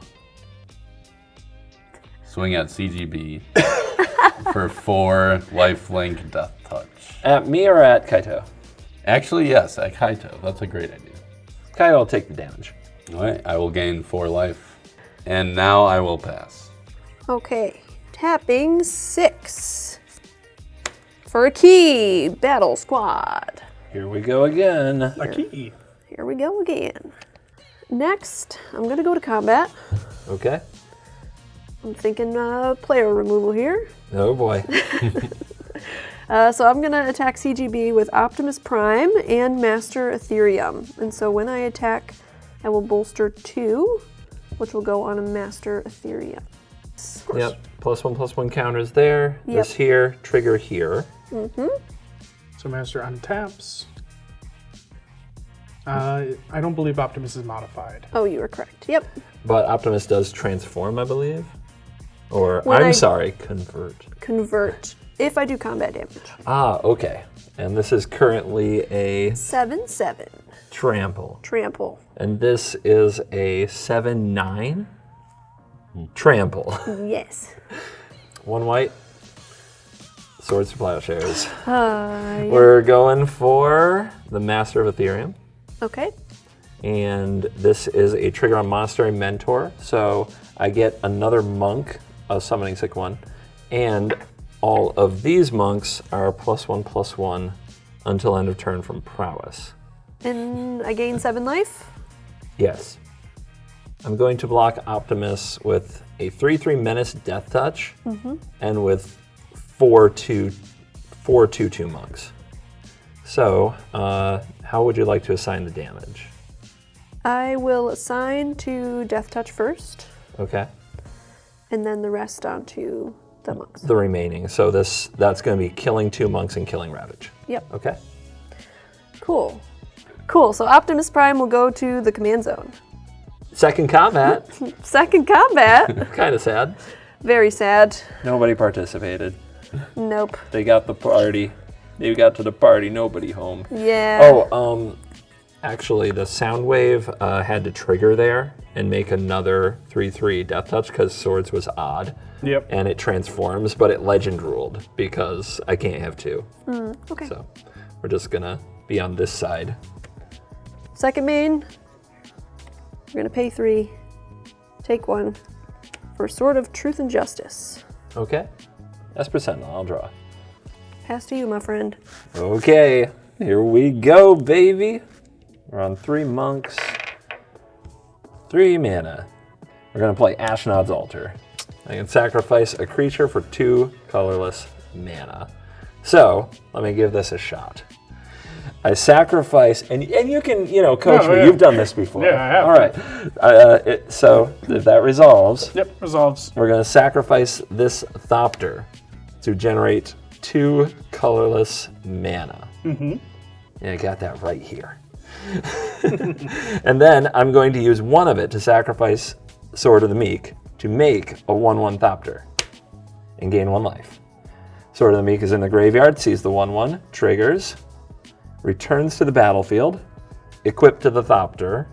swing at CGB for 4 lifelink Death Touch. At me or at Kaito? Actually, yes, at Kaito. That's a great idea. Kaito will take the damage. All right, I will gain 4 life. And now I will pass. Okay. Tapping 6. For a key. Battle Squad. Here we go again. A key. Here we go again. Next, I'm going to go to combat. Okay. I'm thinking player removal here. Oh boy. So I'm going to attack CGB with Optimus Prime and Master Ethereum. And so when I attack, I will bolster 2, which will go on a Master Ethereum. Yep. +1/+1 counters there. Yep. This here. Trigger here. So Master untaps. I don't believe Optimus is modified. Oh, you are correct. Yep. But Optimus does transform, I believe. Or, When I- sorry, convert. Convert if I do combat damage. Ah, okay. And this is currently a 7/7. trample. Trample. And this is a 7/9 trample. Yes. 1 white. Swords to Plowshares. Yeah. We're going for the Master of Ethereum. Okay. And this is a trigger on Monastery Mentor. So I get another monk of Summoning Sick 1. And all of these monks are +1/+1 until end of turn from Prowess. And I gain 7 life. Yes. I'm going to block Optimus with a 3/3 Menace Death Touch and with 4/2/2 monks. So, how would you like to assign the damage? I will assign to Death Touch first, Okay. and then the rest onto the monks. The remaining. So that's going to be killing 2 monks and killing Ravage. Yep. Okay. Cool. Cool. So Optimus Prime will go to the command zone. Second combat. Second combat. Kind of sad. Very sad. Nobody participated. Nope. They got the party. They got to the party. Nobody home. Yeah. Oh, actually, the Soundwave had to trigger there and make another 3/3 Death Touch because Swords was odd. Yep. And it transforms, but it legend ruled because I can't have 2. Okay. So we're just gonna be on this side. Second main. We're gonna pay 3, take 1 for Sword of Truth and Justice. Okay. Esper Sentinel, I'll draw. Pass to you, my friend. Okay, here we go, baby. We're on 3 monks, 3 mana. We're gonna play Ashnod's Altar. I can sacrifice a creature for 2 colorless mana. So, let me give this a shot. I sacrifice, and you can, coach me. yeah. You've done this before. Yeah, I have. All right. So, if that resolves, Yep, resolves. we're going to sacrifice this Thopter to generate 2 colorless mana. Mm-hmm. Yeah, I got that right here. And then I'm going to use 1 of it to sacrifice Sword of the Meek to make a 1/1 Thopter and gain 1 life. Sword of the Meek is in the graveyard, sees the 1/1, triggers, returns to the battlefield, equipped to the Thopter,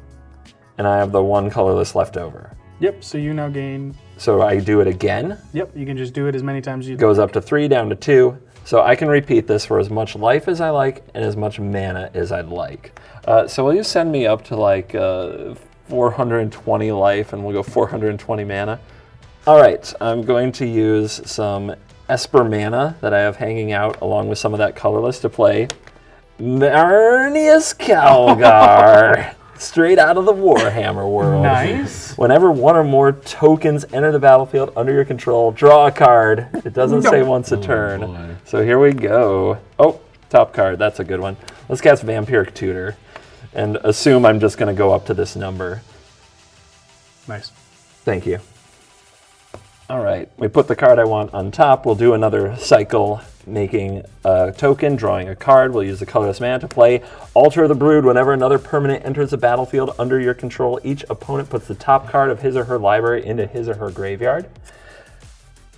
and I have the 1 colorless left over. Yep, so you now gain... So I do it again. Yep, you can just do it as many times as you... Goes up to 3, down to 2. So I can repeat this for as much life as I like and as much mana as I'd like. So will you send me up to like 420 life and we'll go 420 mana? All right, I'm going to use some Esper mana that I have hanging out along with some of that colorless to play Marnius Calgar. Straight out of the Warhammer world. Nice. Whenever 1 or more tokens enter the battlefield under your control, draw a card. It doesn't say once a turn. boy. So here we go. Oh, top card. That's a good one. Let's cast Vampiric Tutor and assume I'm just going to go up to this number. Nice. Thank you. All right, we put the card I want on top. We'll do another cycle, making a token, drawing a card. We'll use the colorless mana to play Altar of the Brood. Whenever another permanent enters the battlefield under your control, each opponent puts the top card of his or her library into his or her graveyard.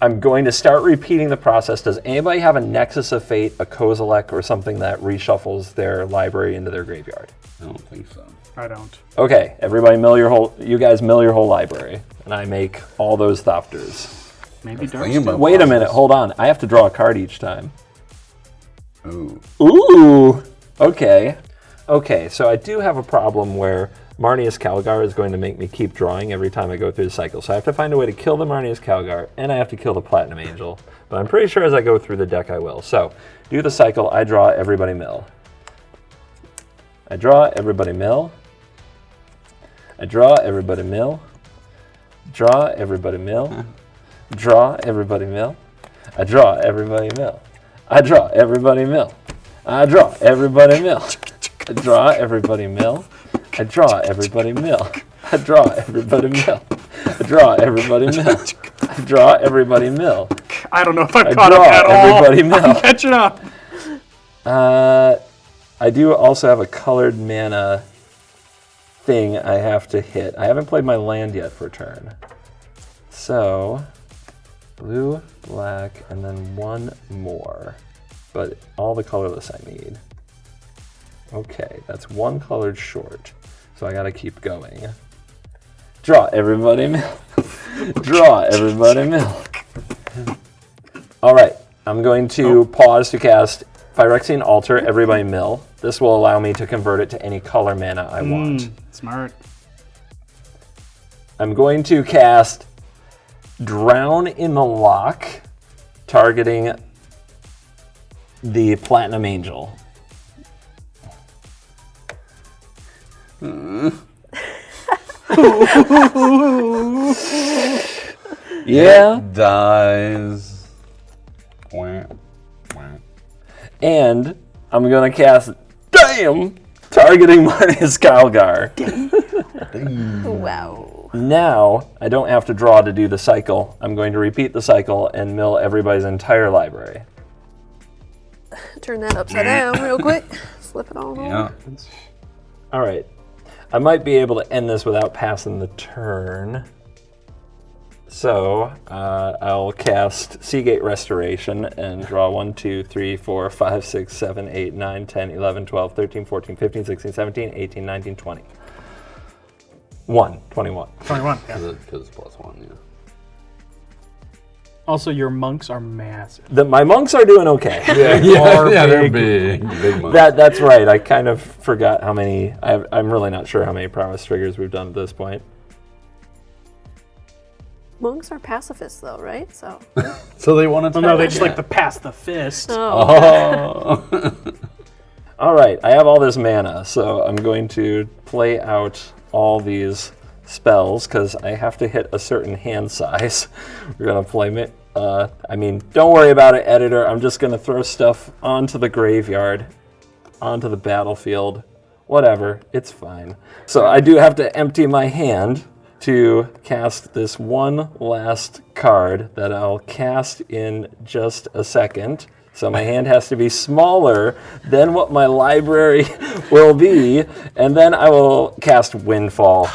I'm going to start repeating the process. Does anybody have a Nexus of Fate, a Kozilek, or something that reshuffles their library into their graveyard? I don't think so. I don't. Okay, everybody you guys mill your whole library, and I make all those Thopters. Maybe thinking Darkstone. about- Wait a minute, hold on. I have to draw a card each time. Ooh. Ooh, okay. Okay, so I do have a problem where Marnius Calgar is going to make me keep drawing every time I go through the cycle. So I have to find a way to kill the Marnius Calgar, and I have to kill the Platinum Angel. But I'm pretty sure as I go through the deck I will. So, do the cycle, I draw everybody mill. I draw everybody mill. I draw everybody mill. Draw everybody mill. Draw everybody mill. I draw everybody mill. I draw everybody mill. I draw everybody mill. I draw everybody mill. I draw everybody mill. I draw everybody mill. I draw everybody mill. I draw everybody mill. I don't know if I'm I caught up draw at all. everybody mill. I'm catching up. I do also have a colored mana thing I have to hit. I haven't played my land yet for turn. So, blue, black, and then 1 more. But all the colorless I need. Okay, that's 1 colored short. So I gotta keep going. Draw everybody mill. Draw everybody mill. All right, I'm going to pause to cast Phyrexian Altar, Everybody Mill. This will allow me to convert it to any color mana I want. Smart. I'm going to cast Drown in the Lock, targeting the Platinum Angel. Yeah. It dies. And I'm going to cast Damn, targeting Marnius Calgar. Wow. Now, I don't have to draw to do the cycle. I'm going to repeat the cycle and mill everybody's entire library. Turn that upside down real quick. Flip it on over. Yeah. All right. I might be able to end this without passing the turn. So I'll cast Seagate Restoration and draw 1, 2, 3, 4, 5, 6, 7, 8, 9, 10, 11, 12, 13, 14, 15, 16, 17, 18, 19, 20. 21. 21, yeah. Because it's +1, yeah. Also, your monks are massive. My monks are doing okay. Yeah, they're big monks. That's right. I kind of forgot how many. I'm really not sure how many promise triggers we've done at this point. Monks are pacifists, though, right? So. So they want to. Well, no, they just like to pass the fist. Oh. All right, I have all this mana, so I'm going to play out all these spells because I have to hit a certain hand size. We're gonna play. Don't worry about it, editor. I'm just gonna throw stuff onto the graveyard, onto the battlefield, whatever. It's fine. So I do have to empty my hand to cast this one last card that I'll cast in just a second. So my hand has to be smaller than what my library will be, and then I will cast Windfall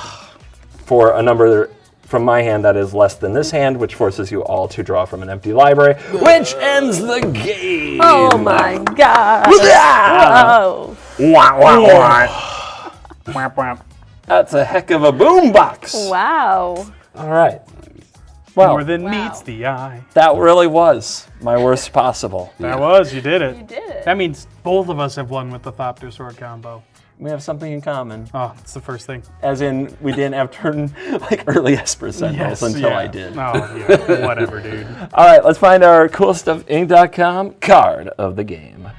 for a number from my hand that is less than this hand, which forces you all to draw from an empty library, which ends the game. Oh my god. Whoa. Wah, wah, wah. Whap, whap. That's a heck of a boombox. Wow. All right. Well, More than meets the eye. that really was my worst possible. That was, you did it. You did it. That means both of us have won with the Thopter Sword combo. We have something in common. Oh, that's the first thing. As in, we didn't have early Esper Sentinels until yeah. I did. Oh, yeah, whatever, dude. All right, let's find our CoolStuffInc.com card of the game.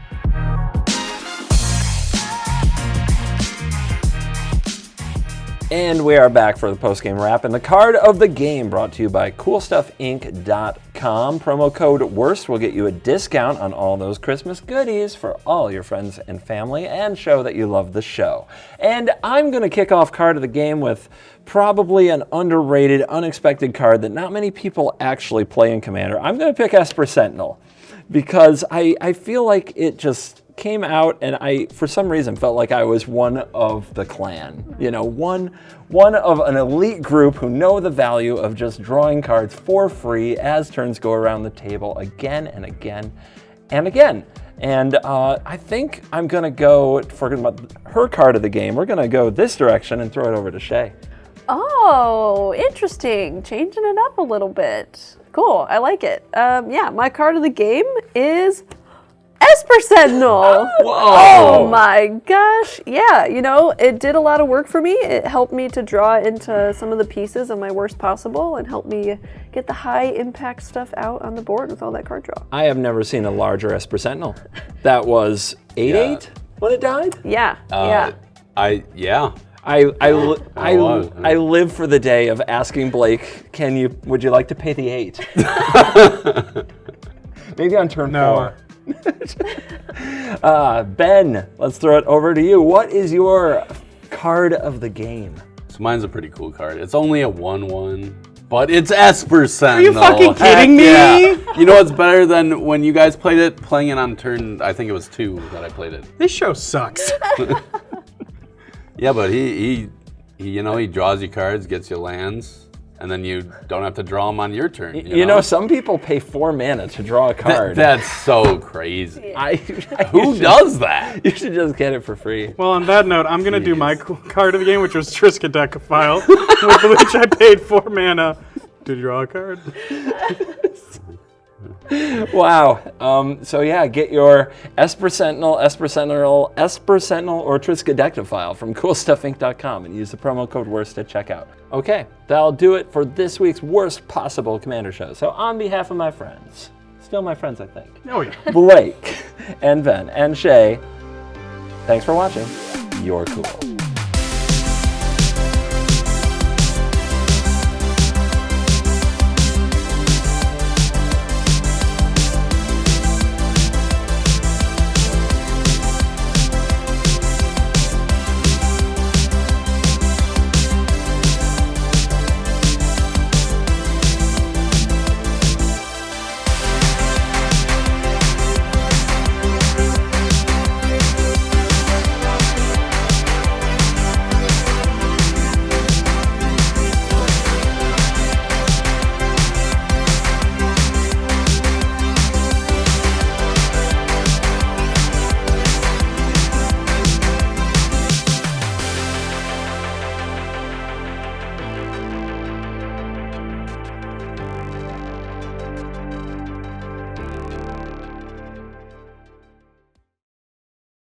And we are back for the post-game wrap, and the card of the game brought to you by CoolStuffInc.com. Promo code WORST will get you a discount on all those Christmas goodies for all your friends and family, and show that you love the show. And I'm going to kick off card of the game with probably an underrated, unexpected card that not many people actually play in Commander. I'm going to pick Esper Sentinel because I feel like it just came out, and I, for some reason, felt like I was one of the clan. You know, one of an elite group who know the value of just drawing cards for free as turns go around the table again and again and again. And I think I'm gonna go, for her card of the game, we're gonna go this direction and throw it over to Shea. Oh, interesting. Changing it up a little bit. Cool, I like it. Yeah, my card of the game is Esper Sentinel. Whoa. Oh my gosh. Yeah, you know, it did a lot of work for me. It helped me to draw into some of the pieces of my worst possible and helped me get the high impact stuff out on the board with all that card draw. I have never seen a larger Esper Sentinel. That was 8/8 when it died? Yeah, yeah. I live for the day of asking Blake, would you like to pay the 8? Maybe on turn 4. Ben, let's throw it over to you. What is your card of the game? So mine's a pretty cool card. It's only a 1/1, but it's Esper Sentinel. Are you fucking kidding me? Yeah. You know what's better than when you guys played it? Playing it on turn, I think it was 2 that I played it. This show sucks. Yeah, but he draws you cards, gets you lands, and then you don't have to draw them on your turn. You know, some people pay 4 mana to draw a card. That's so crazy. Who does that? You should just get it for free. Well, on that note, I'm going to do my cool card of the game, which was Triskaidekaphile, with which I paid 4 mana to draw a card. Wow. So yeah, get your Esper Sentinel, or Triskaidecta file from CoolStuffInc.com and use the promo code WORST at checkout. Okay, that'll do it for this week's worst possible Commander show. So on behalf of my friends, still my friends, I think, Oh yeah. Blake and Ben and Shea, thanks for watching. You're cool.